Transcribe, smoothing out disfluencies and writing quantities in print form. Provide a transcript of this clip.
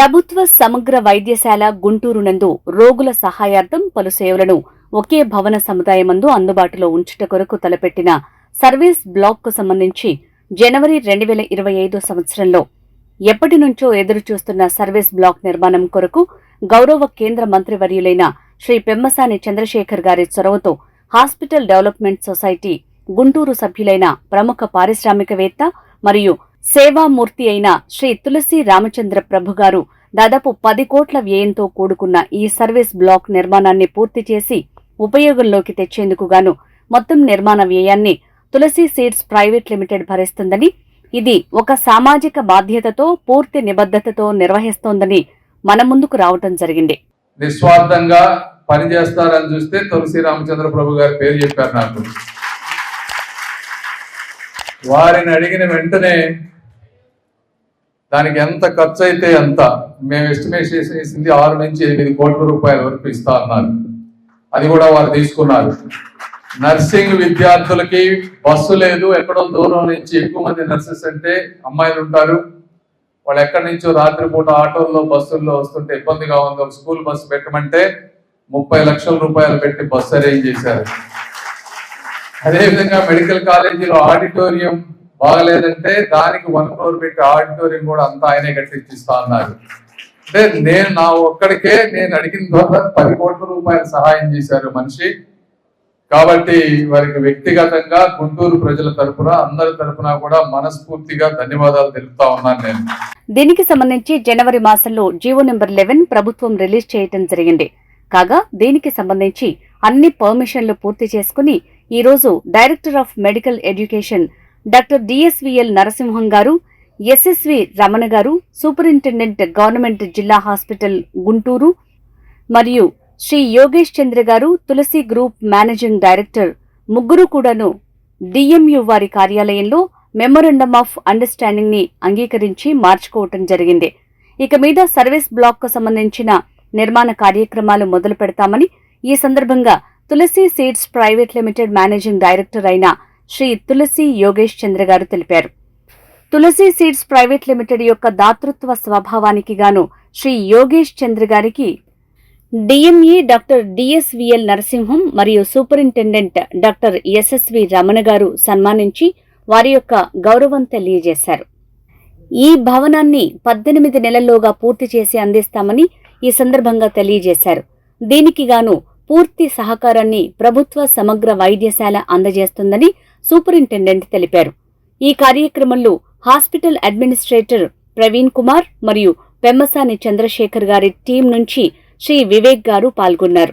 ప్రభుత్వ సమగ్ర వైద్యశాల గుంటూరు నందు రోగుల సహాయార్థం పలు సేవలను ఒకే భవన సముదాయమందు అందుబాటులో ఉంచుట కొరకు తలపెట్టిన సర్వీస్ బ్లాక్ కు సంబంధించి జనవరి 2025 సంవత్సరంలో ఎప్పటి నుంచో ఎదురుచూస్తున్న సర్వీస్ బ్లాక్ నిర్మాణం కొరకు గౌరవ కేంద్ర మంత్రివర్యులైన శ్రీ పెమ్మసాని చంద్రశేఖర్ గారి చొరవతో హాస్పిటల్ డెవలప్మెంట్ సొసైటీ గుంటూరు సభ్యులైన ప్రముఖ పారిశ్రామికవేత్త మరియు సేవామూర్తి అయిన శ్రీ తులసి రామచంద్ర ప్రభు గారు దాదాపు 10 కోట్ల వ్యయంతో కూడుకున్న ఈ సర్వీస్ బ్లాక్ నిర్మాణాన్ని పూర్తి చేసి ఉపయోగంలోకి తెచ్చేందుకు గాను మొత్తం నిర్మాణ వ్యయాన్ని తులసి సీడ్స్ ప్రైవేట్ లిమిటెడ్ భరిస్తుందని, ఇది ఒక సామాజిక బాధ్యతతో పూర్తి నిబద్ధతతో నిర్వహిస్తోందని మన ముందుకు రావటం జరిగింది. నిస్వార్థంగా పనిచేస్తారని చూస్తే తులసి రామచంద్ర ప్రభు గారి పేరు చెప్పారు నాకు. వారిని అడిగిన వెంటనే దానికి ఎంత ఖర్చు అయితే ఎంత, మేము ఎస్టిమేషన్ చేసింది 6 నుంచి 8 కోట్ల రూపాయల వరకు ఇస్తా అన్నారు. అది కూడా వారు తీసుకున్నారు. నర్సింగ్ విద్యార్థులకి బస్సు లేదు, ఎక్కడో దూరం నుంచి ఎక్కువ మంది నర్సెస్ అంటే అమ్మాయిలు ఉంటారు, వాళ్ళు ఎక్కడి నుంచో రాత్రిపూట ఆటోల్లో బస్సుల్లో వస్తుంటే ఇబ్బందిగా ఉంది, ఒక స్కూల్ బస్సు పెట్టమంటే 30 లక్షల రూపాయలు పెట్టి బస్సు అరేంజ్ చేశారు. అదేవిధంగా మెడికల్ కాలేజీలో ఆడిటోరియం బాగలేదంటే దానికి 1 crore పెట్టి ఆడిటోరియం కూడా అంతా ఆయనే కట్టించిస్తా అన్నారు. అంటే నా ఒక్కడికే నేను అడిగిన ద్వారా 10 కోట్ల రూపాయలు సహాయం చేశారు మనిషి. కాబట్టి వారికి వ్యక్తిగతంగా గుంటూరు ప్రజల తరపున అందరి తరపున కూడా మనస్ఫూర్తిగా ధన్యవాదాలు తెలుపుతా ఉన్నాను నేను. దీనికి సంబంధించి జనవరి మాసంలో జీవో నెంబర్ 11 ప్రభుత్వం రిలీజ్ చేయడం జరిగింది. కాగా దీనికి సంబంధించి అన్ని పర్మిషన్లు పూర్తి చేసుకుని ఈ రోజు director of medical education doctor D S V L Narasimham గారు, ఎస్ఎస్వి రమణ గారు, సూపరింటెండెంట్ గవర్నమెంట్ జిల్లా హాస్పిటల్ గుంటూరు మరియు శ్రీ యోగేష్ చంద్ర గారు, తులసి గ్రూప్ మేనేజింగ్ డైరెక్టర్ ముగ్గురు కూడాను డిఎంయు వారి కార్యాలయంలో మెమోరండమ్ ఆఫ్ అండర్స్టాండింగ్ ని అంగీకరించి మార్చుకోవటం జరిగింది. ఇక మీద సర్వీస్ బ్లాక్ కు సంబంధించిన నిర్మాణ కార్యక్రమాలు మొదలు పెడతామని ఈ సందర్భంగా Tulasi seeds private limited managing director అయిన శ్రీ తులసి యోగేష్ చంద్ర గారు తెలిపారు. తులసి సీడ్స్ ప్రైవేట్ లిమిటెడ్ యొక్క దాతృత్వ స్వభావానికి గాను శ్రీ యోగేష్ చంద్ర గారికి డిఎంఈ డాక్టర్ డిఎస్విఎల్ నరసింహం మరియు సూపరింటెండెంట్ డాక్టర్ ఎస్ఎస్వి రమణ గారు సన్మానించి వారి యొక్క గౌరవం తెలియజేశారు. ఈ భవనాన్ని 18 నెలల్లోగా పూర్తి చేసి అందిస్తామని ఈ సందర్భంగా తెలియజేశారు. దీనికి గాను పూర్తి సహకారాన్ని ప్రభుత్వ సమగ్ర వైద్యశాల అందజేస్తుందని సూపరింటెండెంట్ తెలిపారు. ఈ కార్యక్రమంలో హాస్పిటల్ అడ్మినిస్ట్రేటర్ ప్రవీణ్ కుమార్ మరియు పెమ్మసాని చంద్రశేఖర్ గారి టీం నుంచి శ్రీ వివేక్ గారు పాల్గొన్నారు.